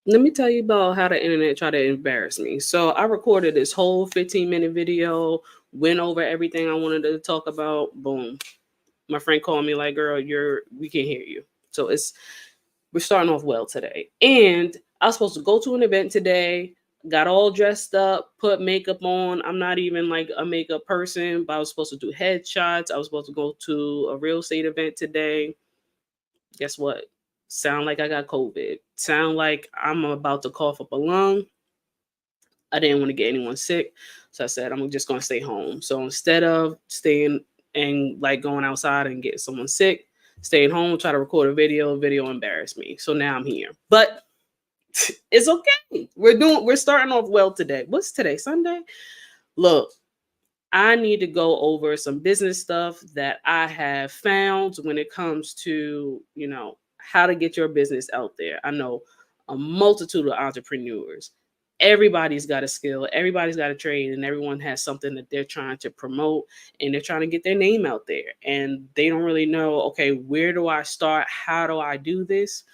Let me tell you about how the internet tried to embarrass me. So I recorded this whole 15-minute video, went over everything I wanted to talk about. Boom. My friend called me like, girl, we can't hear you. So we're starting off well today. And I was supposed to go to an event today, got all dressed up, put makeup on. I'm not even like a makeup person, but I was supposed to do headshots. I was supposed to go to a real estate event today. Guess what? Sound like I got COVID. Sound like I'm about to cough up a lung. I didn't want to get anyone sick. So I said, I'm just going to stay home. So instead of staying and like going outside and getting someone sick, staying home, try to record a video embarrassed me. So now I'm here. But it's okay. We're starting off well today. What's today? Sunday? Look, I need to go over some business stuff that I have found when it comes to, how to get your business out there. I know a multitude of entrepreneurs. Everybody's got a skill, everybody's got a trade, and everyone has something that they're trying to promote and they're trying to get their name out there. And they don't really know, okay, where do I start? How do I do this?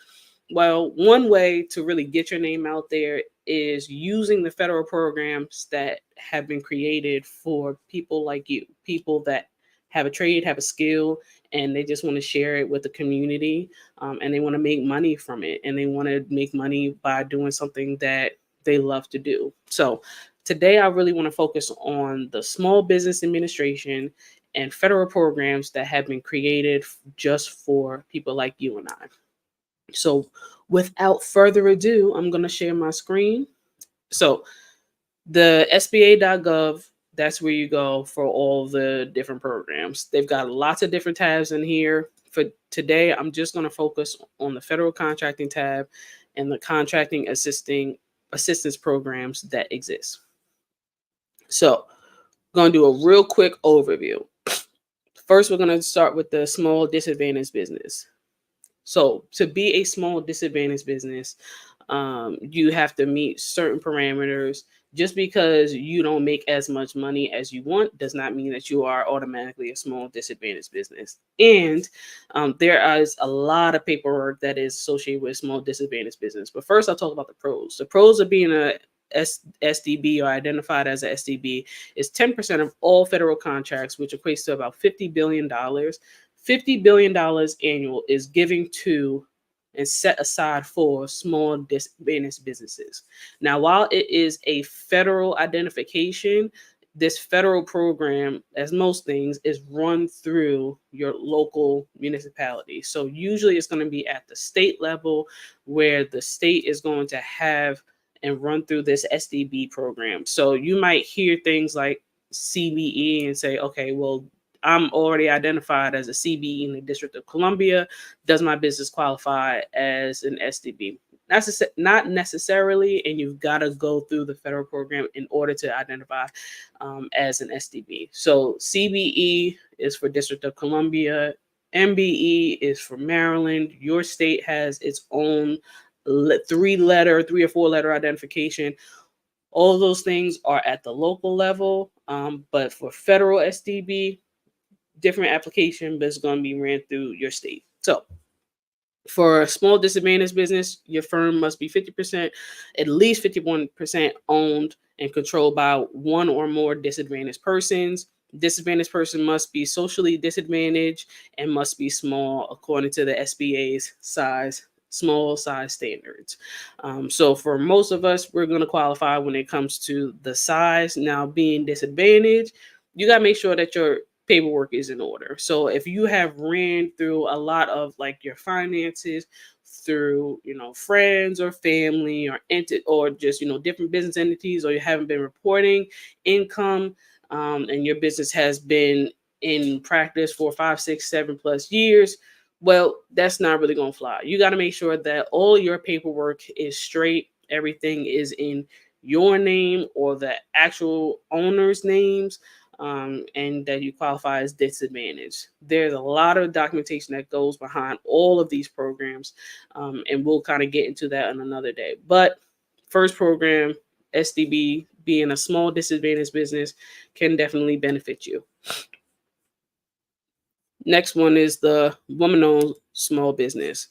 Well, one way to really get your name out there is using the federal programs that have been created for people like you, people that have a trade, have a skill, and they just want to share it with the community, and they want to make money from it, and they want to make money by doing something that they love to do. So today I really want to focus on the Small Business Administration and federal programs that have been created just for people like you and I. So without further ado, I'm going to share my screen. So the SBA.gov, that's where you go for all the different programs. They've got lots of different tabs in here. For today, I'm just going to focus on the federal contracting tab and the contracting assistance programs that exist. So I'm going to do a real quick overview. First, we're going to start with the small disadvantaged business. So to be a small disadvantaged business, you have to meet certain parameters. Just because you don't make as much money as you want does not mean that you are automatically a small disadvantaged business. And there is a lot of paperwork that is associated with small disadvantaged business. But first, I'll talk about the pros. The pros of being a SDB or identified as a SDB is 10% of all federal contracts, which equates to about $50 billion. $50 billion annual is giving to and set aside for small disadvantaged businesses. Now, while it is a federal identification, this federal program, as most things, is run through your local municipality. So usually it's going to be at the state level where the state is going to have and run through this SDB program. So you might hear things like CBE and say, okay, well, I'm already identified as a CBE in the District of Columbia. Does my business qualify as an SDB? That's not necessarily, and you've got to go through the federal program in order to identify as an SDB. So CBE is for District of Columbia. MBE is for Maryland. Your state has its own three or four letter identification. All those things are at the local level, but for federal SDB, different application, but it's going to be ran through your state. So for a small disadvantaged business, your firm must be 50%, at least 51% owned and controlled by one or more disadvantaged persons. Disadvantaged person must be socially disadvantaged and must be small according to the SBA's small size standards. So for most of us, we're going to qualify when it comes to the size. Now, being disadvantaged, you got to make sure that your paperwork is in order. So if you have ran through a lot of like your finances through, friends or family or just, different business entities, or you haven't been reporting income, and your business has been in practice for 5, 6, 7+ years, well, that's not really going to fly. You got to make sure that all your paperwork is straight. Everything is in your name or the actual owner's names, and that you qualify as disadvantaged. There's a lot of documentation that goes behind all of these programs, and we'll kind of get into that on another day. But first program, SDB, being a small disadvantaged business, can definitely benefit you. Next one is the woman-owned small business.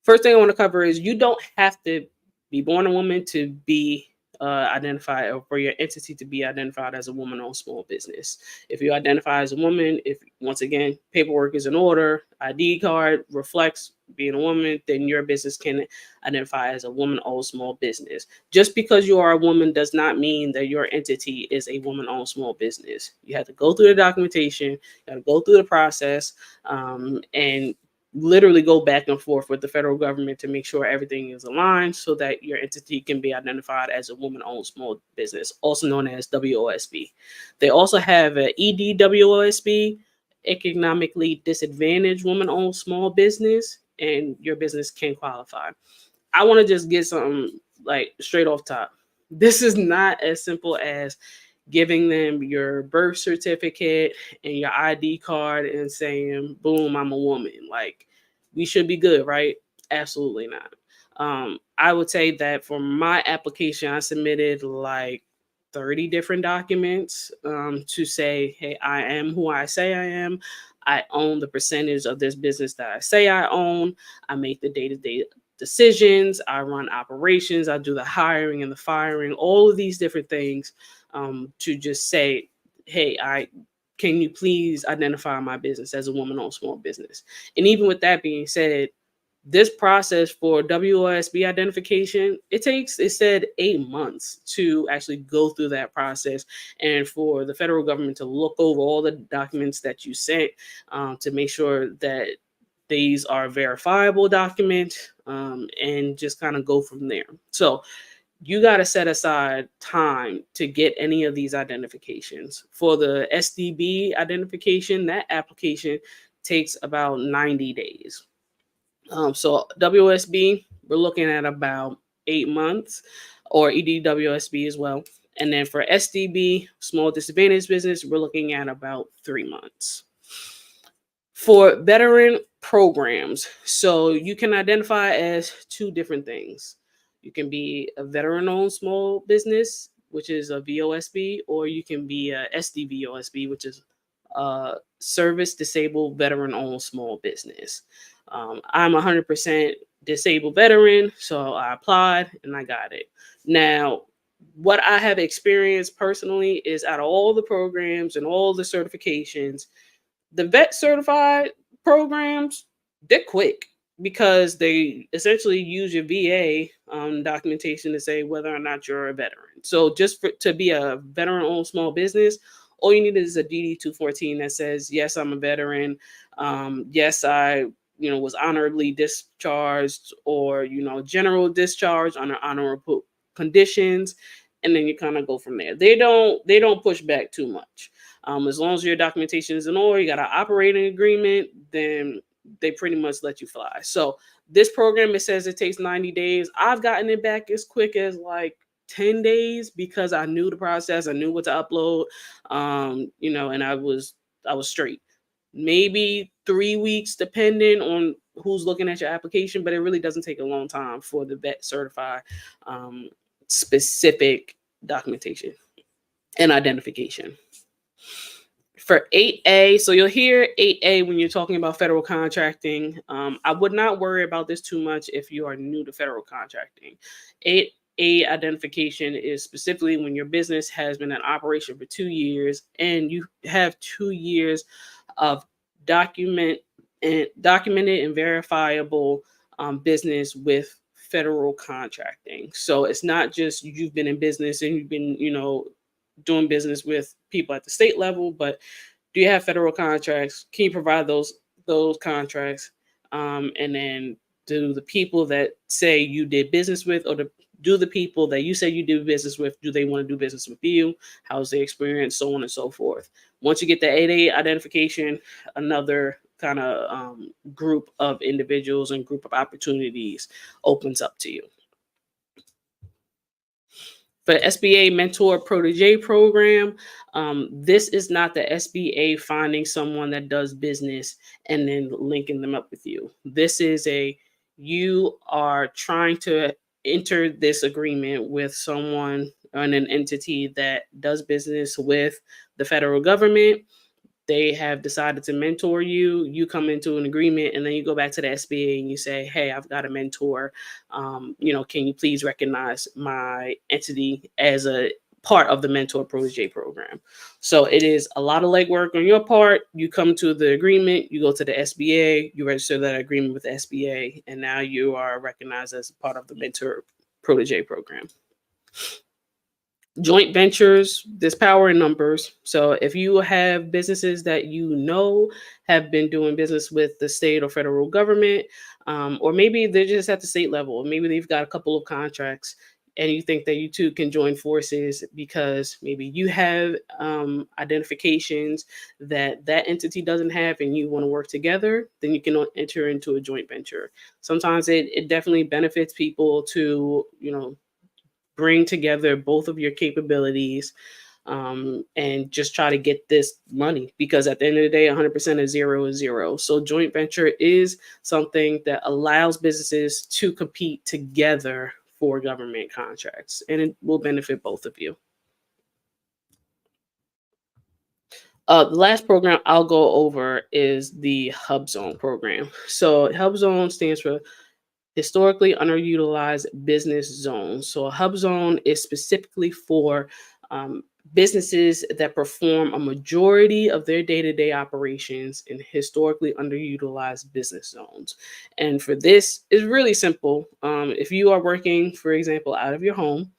First thing I want to cover is you don't have to be born a woman to be identified, or for your entity to be identified as a woman-owned small business. If you identify as a woman, if once again paperwork is in order, ID card reflects being a woman, then your business can identify as a woman-owned small business. Just because you are a woman does not mean that your entity is a woman-owned small business. You have to go through the documentation, you got to go through the process, and literally go back and forth with the federal government to make sure everything is aligned so that your entity can be identified as a woman-owned small business, also known as WOSB. They also have an EDWOSB, economically disadvantaged woman-owned small business, and your business can qualify. I want to just get something like straight off top. This is not as simple as giving them your birth certificate and your ID card and saying, boom, I'm a woman. Like, we should be good, right? Absolutely not. I would say that for my application, I submitted like 30 different documents to say, hey, I am who I say I am. I own the percentage of this business that I say I own. I make the day-to-day decisions. I run operations. I do the hiring and the firing, all of these different things, to just say, hey, can you please identify my business as a woman-owned small business? And even with that being said, this process for WOSB identification, it said 8 months to actually go through that process, and for the federal government to look over all the documents that you sent, to make sure that these are verifiable documents, and just kind of go from there. So you got to set aside time to get any of these identifications. For the SDB identification, that application takes about 90 days. So WSB, we're looking at about 8 months, or EDWSB as well. And then for SDB, small disadvantaged business, we're looking at about 3 months. For veteran programs, so you can identify as two different things. You can be a veteran-owned small business, which is a VOSB, or you can be a SDVOSB, which is a service disabled veteran-owned small business. I'm 100% disabled veteran, so I applied and I got it. Now, what I have experienced personally is out of all the programs and all the certifications, the vet certified programs, they're quick because they essentially use your VA documentation to say whether or not you're a veteran. So just to be a veteran-owned small business, all you need is a DD 214 that says, yes, I'm a veteran. Yes, I was honorably discharged, or general discharge under honorable conditions, and then you kind of go from there. They don't push back too much. As long as your documentation is in order, you got an operating agreement, then they pretty much let you fly. So this program, it says it takes 90 days. I've gotten it back as quick as like 10 days because I knew the process, I knew what to upload, and I was straight. Maybe 3 weeks, depending on who's looking at your application, but it really doesn't take a long time for the vet certified specific documentation and identification. For 8A, so you'll hear 8A when you're talking about federal contracting. I would not worry about this too much if you are new to federal contracting. 8A identification is specifically when your business has been in operation for 2 years and you have 2 years of documented and verifiable business with federal contracting. So it's not just you've been in business and you've been, doing business with people at the state level, but do you have federal contracts? Can you provide those contracts? And then do the people that say you did business with, or do the people that you say you do business with, do they want to do business with you? How's the experience? So on and so forth. Once you get the 8A identification, another kind of group of individuals and group of opportunities opens up to you. For SBA Mentor Protege Program, this is not the SBA finding someone that does business and then linking them up with you. This is you are trying to enter this agreement with someone and an entity that does business with the federal government. they have decided to mentor you, you come into an agreement, and then you go back to the SBA and you say, hey, I've got a mentor. Can you please recognize my entity as a part of the mentor protege program? So it is a lot of legwork on your part. You come to the agreement, you go to the SBA, you register that agreement with the SBA, and now you are recognized as part of the mentor protege program. Joint ventures, there's power in numbers. So if you have businesses that have been doing business with the state or federal government, or maybe they're just at the state level, maybe they've got a couple of contracts, and you think that you two can join forces because maybe you have identifications that that entity doesn't have, and you want to work together, then you can enter into a joint venture. Sometimes it definitely benefits people to bring together both of your capabilities, and just try to get this money, because at the end of the day, 100% of zero is zero. So joint venture is something that allows businesses to compete together for government contracts, and it will benefit both of you. The last program I'll go over is the Hub Zone program. So Hub Zone stands for historically underutilized business zones. So a hub zone is specifically for businesses that perform a majority of their day-to-day operations in historically underutilized business zones. And for this, it's really simple. If you are working, for example, out of your home,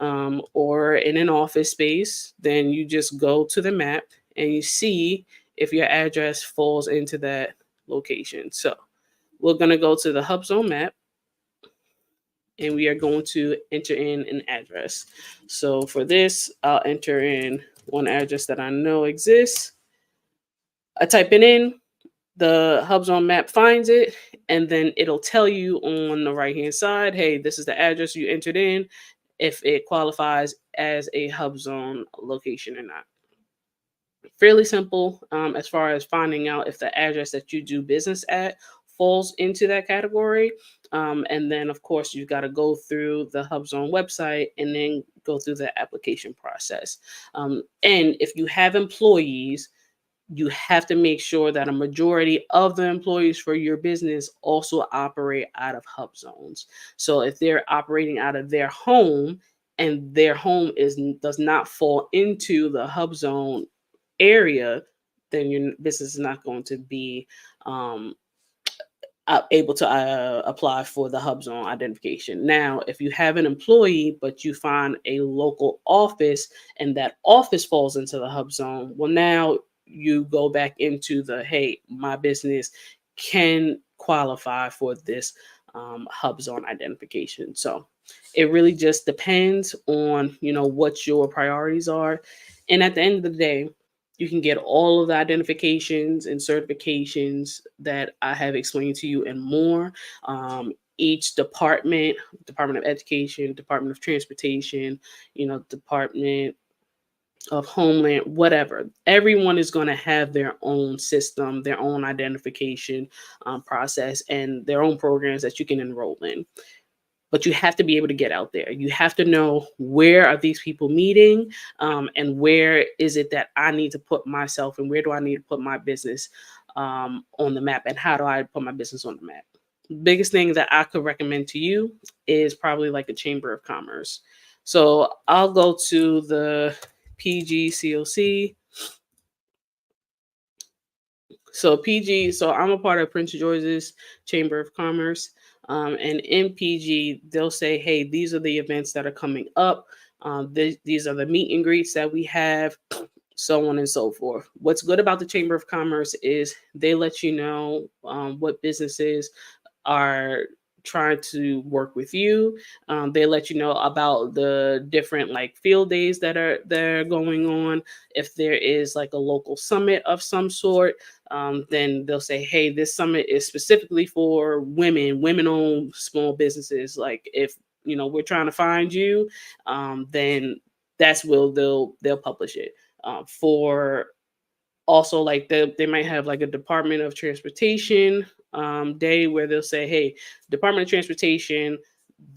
or in an office space, then you just go to the map and you see if your address falls into that location. So we're going to go to the Hub Zone map, and we are going to enter in an address. So for this, I'll enter in one address that I know exists. I type it in, the Hub Zone map finds it, and then it'll tell you on the right-hand side, hey, this is the address you entered in, if it qualifies as a Hub Zone location or not. Fairly simple as far as finding out if the address that you do business at falls into that category. And then, of course, you've got to go through the Hub Zone website and then go through the application process. And if you have employees, you have to make sure that a majority of the employees for your business also operate out of Hub Zones. So if they're operating out of their home and their home does not fall into the Hub Zone area, then your business is not going to be able to apply for the Hub Zone identification. Now, if you have an employee, but you find a local office and that office falls into the Hub Zone, well, now you go back into hey, my business can qualify for this Hub Zone identification. So it really just depends on, what your priorities are. And at the end of the day, you can get all of the identifications and certifications that I have explained to you and more. Each Department of Education, Department of Transportation, Department of Homeland, whatever, everyone is going to have their own system, their own identification process, and their own programs that you can enroll in. But you have to be able to get out there. You have to know, where are these people meeting, and where is it that I need to put myself, and where do I need to put my business on the map, and how do I put my business on the map? The biggest thing that I could recommend to you is probably like a Chamber of Commerce. So I'll go to the PGCOC. So I'm a part of Prince George's Chamber of Commerce. And in PG, they'll say, hey, these are the events that are coming up. These are the meet and greets that we have, so on and so forth. What's good about the Chamber of Commerce is they let you know what businesses are trying to work with you. They let you know about the different field days that are going on. If there is like a local summit of some sort, then they'll say, hey, this summit is specifically for women-owned small businesses. Like if we're trying to find you, then that's where they'll publish it. For also, they might have like a Department of Transportation day where they'll say, hey, Department of Transportation,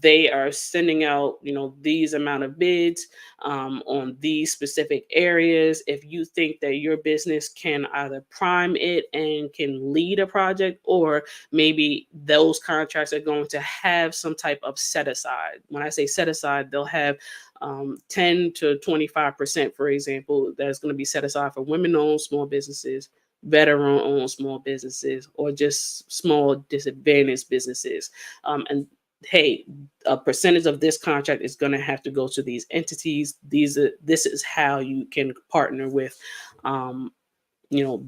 they are sending out, these amount of bids on these specific areas. If you think that your business can either prime it and can lead a project, or maybe those contracts are going to have some type of set aside. When I say set aside, they'll have 10 to 25%, for example, that's going to be set aside for women owned small businesses, veteran owned small businesses, or just small disadvantaged businesses. And hey, a percentage of this contract is going to have to go to these entities. This is how you can partner with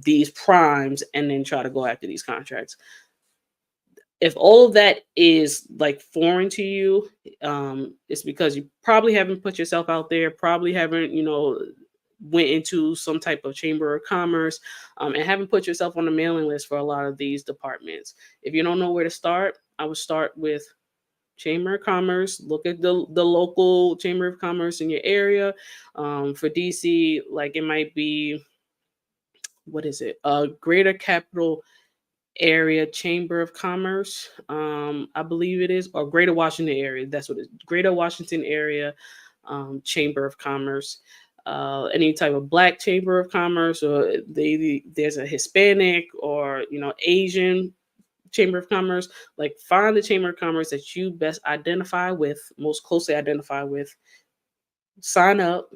these primes and then try to go after these contracts. If all of that is like foreign to you, it's because you probably haven't put yourself out there, probably haven't, went into some type of chamber of commerce, and haven't put yourself on the mailing list for a lot of these departments. If you don't know where to start, I would start with Chamber of Commerce. Look at the local Chamber of Commerce in your area. For DC, like it might be, what is it? Greater Capital Area Chamber of Commerce, I believe it is, or Greater Washington Area. That's what it is. Greater Washington Area Chamber of Commerce. Any type of Black Chamber of Commerce, or there's a Hispanic or Asian Chamber of Commerce. Like, find the Chamber of Commerce that you best identify with, most closely identify with. Sign up,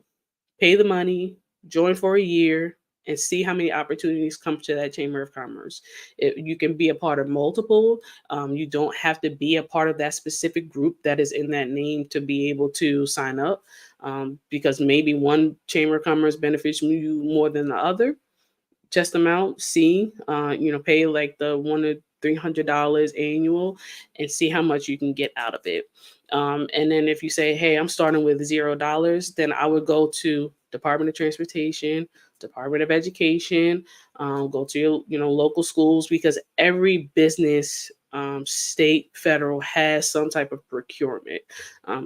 pay the money, join for a year, and see how many opportunities come to that Chamber of Commerce. You can be a part of multiple. You don't have to be a part of that specific group that is in that name to be able to sign up, because maybe one Chamber of Commerce benefits you more than the other. Test them out, see, pay like the $100 to $300 annual, and see how much you can get out of it. And then if you say, hey, I'm starting with $0, then I would go to Department of Transportation, Department of Education, go to your local schools, because every business, state, federal, has some type of procurement.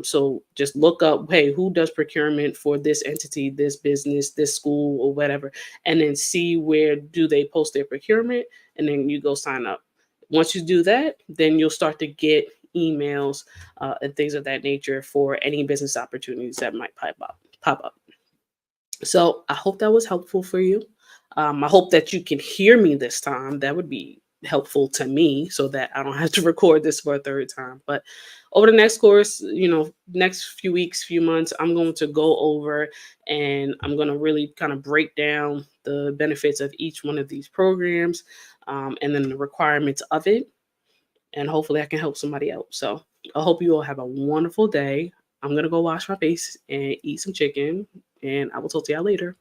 So just look up, hey, who does procurement for this entity, this business, this school, or whatever, and then see where do they post their procurement, and then you go sign up. Once you do that, then you'll start to get emails and things of that nature for any business opportunities that might pop up. So I hope that was helpful for you. I hope that you can hear me this time. That would be helpful to me, so that I don't have to record this for a third time. But over the next course, next few weeks, few months, I'm going to go over and I'm going to really kind of break down the benefits of each one of these programs, and then the requirements of it. And hopefully I can help somebody out. So I hope you all have a wonderful day. I'm going to go wash my face and eat some chicken, and I will talk to y'all later.